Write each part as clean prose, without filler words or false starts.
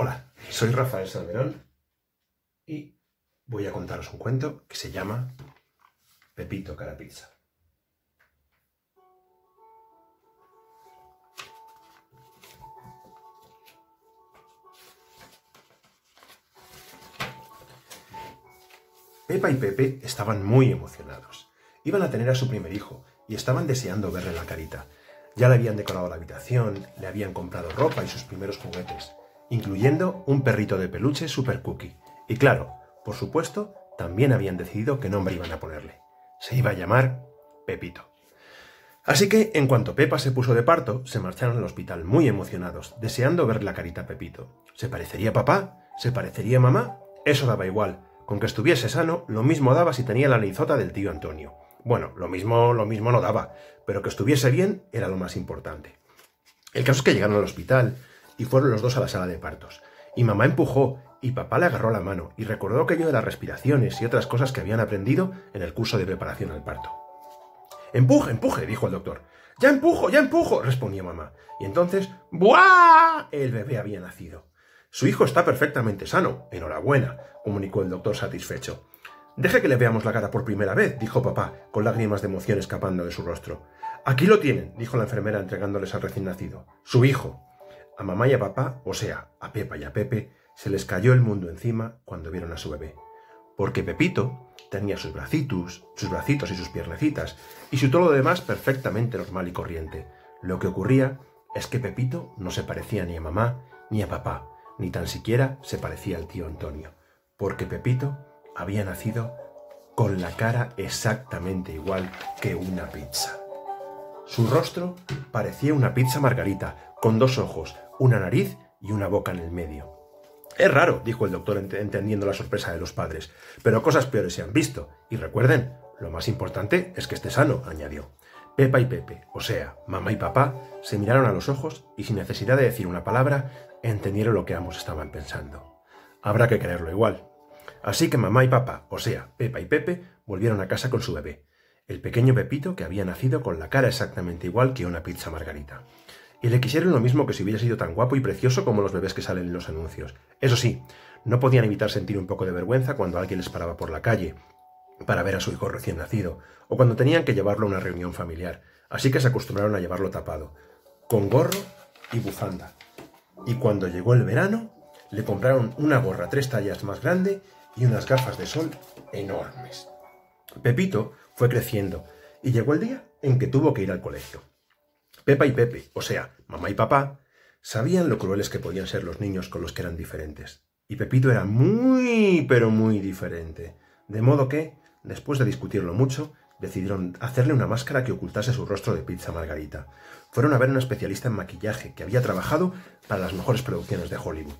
Hola, soy Rafael Salmerón y voy a contaros un cuento que se llama Pepito cara pizza. Pepa y Pepe estaban muy emocionados. Iban a tener a su primer hijo y estaban deseando verle la carita. Ya le habían decorado la habitación, le habían comprado ropa y sus primeros juguetes, incluyendo un perrito de peluche super cookie. Y claro, por supuesto, también habían decidido qué nombre iban a ponerle. Se iba a llamar Pepito. Así que, en cuanto Pepa se puso de parto, se marcharon al hospital muy emocionados, deseando ver la carita a Pepito. ¿Se parecería a papá? ¿Se parecería a mamá? Eso daba igual. Con que estuviese sano, lo mismo daba si tenía la narizota del tío Antonio. Bueno, lo mismo no daba, pero que estuviese bien era lo más importante. El caso es que llegaron al hospital y fueron los dos a la sala de partos. Y mamá empujó y papá le agarró la mano y recordó aquello de las respiraciones y otras cosas que habían aprendido en el curso de preparación al parto. «Empuje, empuje», dijo el doctor. «Ya empujo», respondió mamá. Y entonces, ¡buah!, el bebé había nacido. «Su hijo está perfectamente sano. Enhorabuena», comunicó el doctor satisfecho. «Deje que le veamos la cara por primera vez», dijo papá, con lágrimas de emoción escapando de su rostro. «Aquí lo tienen», dijo la enfermera entregándoles al recién nacido. «Su hijo». A mamá y a papá, o sea, a Pepa y a Pepe, se les cayó el mundo encima cuando vieron a su bebé. Porque Pepito tenía sus bracitos y sus piernecitas, y su todo lo demás perfectamente normal y corriente. Lo que ocurría es que Pepito no se parecía ni a mamá ni a papá, ni tan siquiera se parecía al tío Antonio, porque Pepito había nacido con la cara exactamente igual que una pizza. Su rostro parecía una pizza margarita, con dos ojos, una nariz y una boca en el medio. «Es raro», dijo el doctor entendiendo la sorpresa de los padres, «pero cosas peores se han visto. Y recuerden, lo más importante es que esté sano», añadió. Pepa y Pepe, o sea, mamá y papá, se miraron a los ojos y sin necesidad de decir una palabra, entendieron lo que ambos estaban pensando. Habrá que creerlo igual. Así que mamá y papá, o sea, Pepa y Pepe, volvieron a casa con su bebé, el pequeño Pepito que había nacido con la cara exactamente igual que una pizza margarita. Y le quisieron lo mismo que si hubiera sido tan guapo y precioso como los bebés que salen en los anuncios. Eso sí, no podían evitar sentir un poco de vergüenza cuando alguien les paraba por la calle para ver a su hijo recién nacido, o cuando tenían que llevarlo a una reunión familiar. Así que se acostumbraron a llevarlo tapado, con gorro y bufanda. Y cuando llegó el verano, le compraron una gorra 3 tallas más grande y unas gafas de sol enormes. Pepito fue creciendo y llegó el día en que tuvo que ir al colegio. Pepa y Pepe, o sea, mamá y papá, sabían lo crueles que podían ser los niños con los que eran diferentes. Y Pepito era muy, pero muy diferente. De modo que, después de discutirlo mucho, decidieron hacerle una máscara que ocultase su rostro de pizza margarita. Fueron a ver a una especialista en maquillaje que había trabajado para las mejores producciones de Hollywood.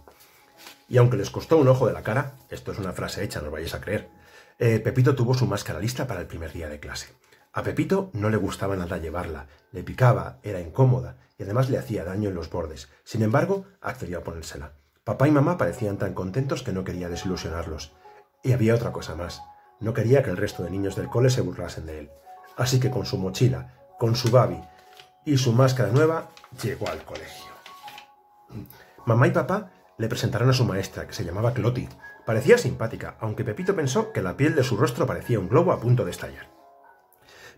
Y aunque les costó un ojo de la cara, esto es una frase hecha, no os vayáis a creer, Pepito tuvo su máscara lista para el primer día de clase. A Pepito no le gustaba nada llevarla, le picaba, era incómoda y además le hacía daño en los bordes. Sin embargo, accedió a ponérsela. Papá y mamá parecían tan contentos que no quería desilusionarlos. Y había otra cosa más. No quería que el resto de niños del cole se burlasen de él. Así que con su mochila, con su babi y su máscara nueva, llegó al colegio. Mamá y papá le presentaron a su maestra, que se llamaba Cloti. Parecía simpática, aunque Pepito pensó que la piel de su rostro parecía un globo a punto de estallar.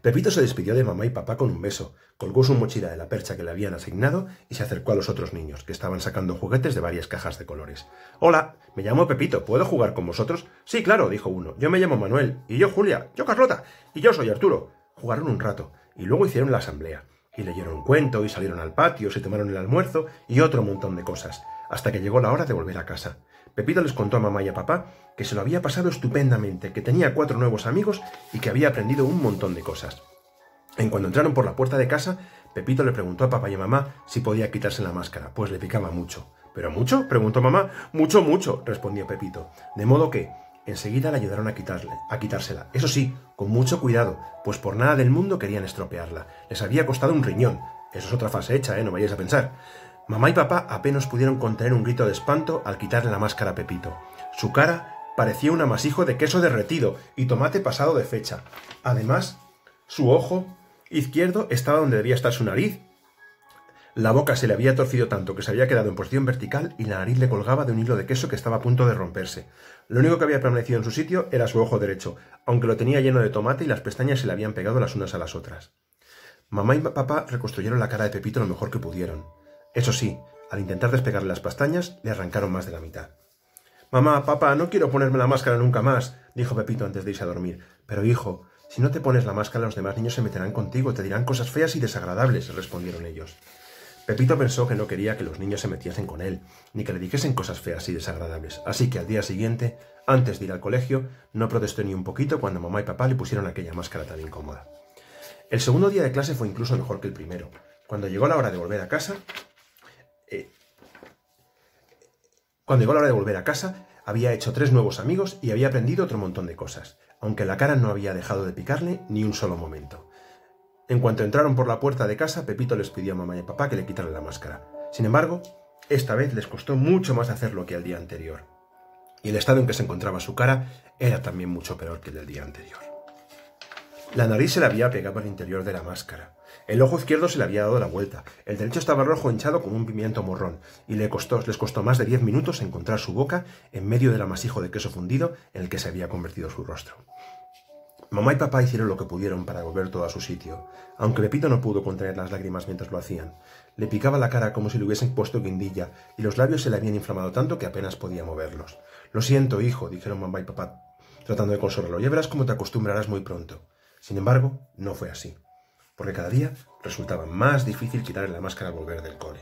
Pepito se despidió de mamá y papá con un beso, colgó su mochila de la percha que le habían asignado y se acercó a los otros niños, que estaban sacando juguetes de varias cajas de colores. «Hola, me llamo Pepito, ¿puedo jugar con vosotros?» «Sí, claro», dijo uno. «Yo me llamo Manuel, y yo Julia, yo Carlota, y yo soy Arturo». Jugaron un rato, y luego hicieron la asamblea, y leyeron un cuento, y salieron al patio, se tomaron el almuerzo, y otro montón de cosas, hasta que llegó la hora de volver a casa. Pepito les contó a mamá y a papá que se lo había pasado estupendamente, que tenía 4 nuevos amigos y que había aprendido un montón de cosas. En cuanto entraron por la puerta de casa, Pepito le preguntó a papá y a mamá si podía quitarse la máscara, pues le picaba mucho. ¿Pero mucho?, preguntó mamá. «Mucho, mucho», respondió Pepito. De modo que enseguida le ayudaron a quitársela. Eso sí, con mucho cuidado, pues por nada del mundo querían estropearla. Les había costado un riñón. Eso es otra frase hecha, no vayáis a pensar. Mamá y papá apenas pudieron contener un grito de espanto al quitarle la máscara a Pepito. Su cara parecía un amasijo de queso derretido y tomate pasado de fecha. Además, su ojo izquierdo estaba donde debía estar su nariz. La boca se le había torcido tanto que se había quedado en posición vertical y la nariz le colgaba de un hilo de queso que estaba a punto de romperse. Lo único que había permanecido en su sitio era su ojo derecho, aunque lo tenía lleno de tomate y las pestañas se le habían pegado las unas a las otras. Mamá y papá reconstruyeron la cara de Pepito lo mejor que pudieron. Eso sí, al intentar despegarle las pestañas, le arrancaron más de la mitad. «Mamá, papá, no quiero ponerme la máscara nunca más», dijo Pepito antes de irse a dormir. «Pero, hijo, si no te pones la máscara, los demás niños se meterán contigo, te dirán cosas feas y desagradables», respondieron ellos. Pepito pensó que no quería que los niños se metiesen con él, ni que le dijesen cosas feas y desagradables, así que al día siguiente, antes de ir al colegio, no protestó ni un poquito cuando mamá y papá le pusieron aquella máscara tan incómoda. El segundo día de clase fue incluso mejor que el primero. Cuando llegó la hora de volver a casa, había hecho 3 nuevos amigos y había aprendido otro montón de cosas, aunque la cara no había dejado de picarle ni un solo momento. En cuanto entraron por la puerta de casa, Pepito les pidió a mamá y papá que le quitaran la máscara. Sin embargo, esta vez les costó mucho más hacerlo que el día anterior. Y el estado en que se encontraba su cara era también mucho peor que el del día anterior. La nariz se le había pegado al interior de la máscara. El ojo izquierdo se le había dado la vuelta. El derecho estaba rojo hinchado como un pimiento morrón. Y les costó más de 10 minutos encontrar su boca en medio del amasijo de queso fundido en el que se había convertido su rostro. Mamá y papá hicieron lo que pudieron para volver todo a su sitio, aunque Pepito no pudo contener las lágrimas mientras lo hacían. Le picaba la cara como si le hubiesen puesto guindilla, y los labios se le habían inflamado tanto que apenas podía moverlos. «Lo siento, hijo», dijeron mamá y papá, tratando de consolarlo, «ya verás cómo te acostumbrarás muy pronto». Sin embargo, no fue así, porque cada día resultaba más difícil quitarle la máscara al volver del cole.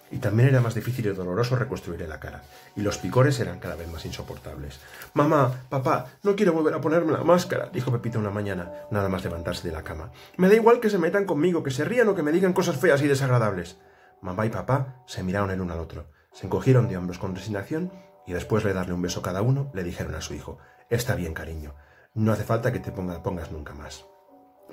Y también era más difícil y doloroso reconstruirle la cara, y los picores eran cada vez más insoportables. «Mamá, papá, no quiero volver a ponerme la máscara», dijo Pepito una mañana, nada más levantarse de la cama. «Me da igual que se metan conmigo, que se rían o que me digan cosas feas y desagradables». Mamá y papá se miraron el uno al otro, se encogieron de hombros con resignación y después de darle un beso cada uno, le dijeron a su hijo: «Está bien, cariño, no hace falta que te pongas nunca más».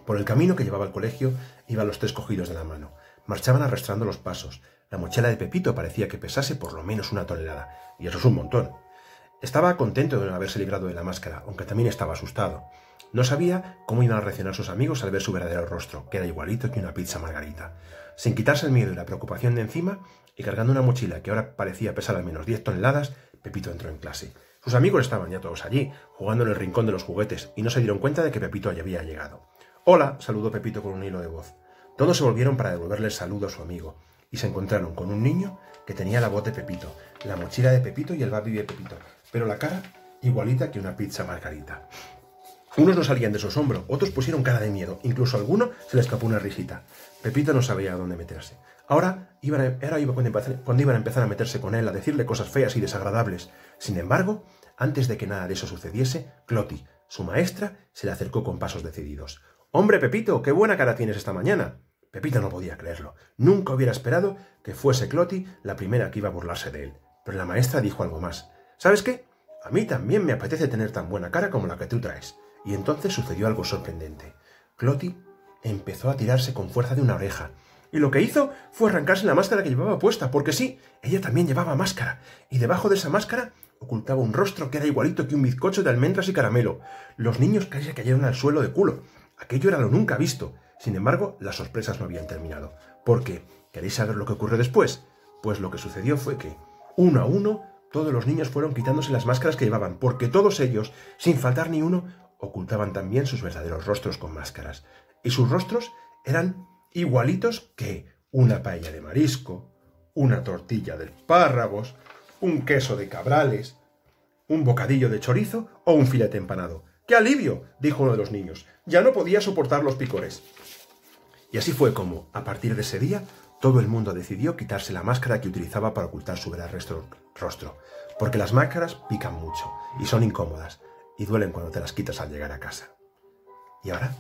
Por el camino que llevaba al colegio iban los 3 cogidos de la mano. Marchaban arrastrando los pasos. La mochila de Pepito parecía que pesase por lo menos 1 tonelada, y eso es un montón. Estaba contento de no haberse librado de la máscara, aunque también estaba asustado. No sabía cómo iban a reaccionar sus amigos al ver su verdadero rostro, que era igualito que una pizza margarita. Sin quitarse el miedo y la preocupación de encima, y cargando una mochila que ahora parecía pesar al menos 10 toneladas, Pepito entró en clase. Sus amigos estaban ya todos allí, jugando en el rincón de los juguetes, y no se dieron cuenta de que Pepito ya había llegado. «Hola», saludó Pepito con un hilo de voz. Todos se volvieron para devolverle el saludo a su amigo, y se encontraron con un niño que tenía la voz de Pepito, la mochila de Pepito y el babi de Pepito, pero la cara igualita que una pizza margarita. Unos no salían de su asombro, otros pusieron cara de miedo, incluso a alguno se le escapó una risita. Pepito no sabía a dónde cuando iban a empezar a meterse con él, a decirle cosas feas y desagradables. Sin embargo, antes de que nada de eso sucediese, Cloti, su maestra, se le acercó con pasos decididos. «¡Hombre, Pepito, qué buena cara tienes esta mañana!». Pepito no podía creerlo. Nunca hubiera esperado que fuese Cloti la primera que iba a burlarse de él. Pero la maestra dijo algo más. «¿Sabes qué? A mí también me apetece tener tan buena cara como la que tú traes». Y entonces sucedió algo sorprendente. Cloti empezó a tirarse con fuerza de una oreja. Y lo que hizo fue arrancarse la máscara que llevaba puesta, porque sí, ella también llevaba máscara. Y debajo de esa máscara ocultaba un rostro que era igualito que un bizcocho de almendras y caramelo. Los niños casi se cayeron al suelo de culo. Aquello era lo nunca visto. Sin embargo, las sorpresas no habían terminado. Porque, ¿queréis saber lo que ocurrió después? Pues lo que sucedió fue que, uno a uno, todos los niños fueron quitándose las máscaras que llevaban, porque todos ellos, sin faltar ni uno, ocultaban también sus verdaderos rostros con máscaras. Y sus rostros eran igualitos que una paella de marisco, una tortilla de espárragos, un queso de cabrales, un bocadillo de chorizo o un filete empanado. ¡Qué alivio!, dijo uno de los niños. Ya no podía soportar los picores. Y así fue como, a partir de ese día, todo el mundo decidió quitarse la máscara que utilizaba para ocultar su verdadero rostro. Porque las máscaras pican mucho y son incómodas y duelen cuando te las quitas al llegar a casa. ¿Y ahora?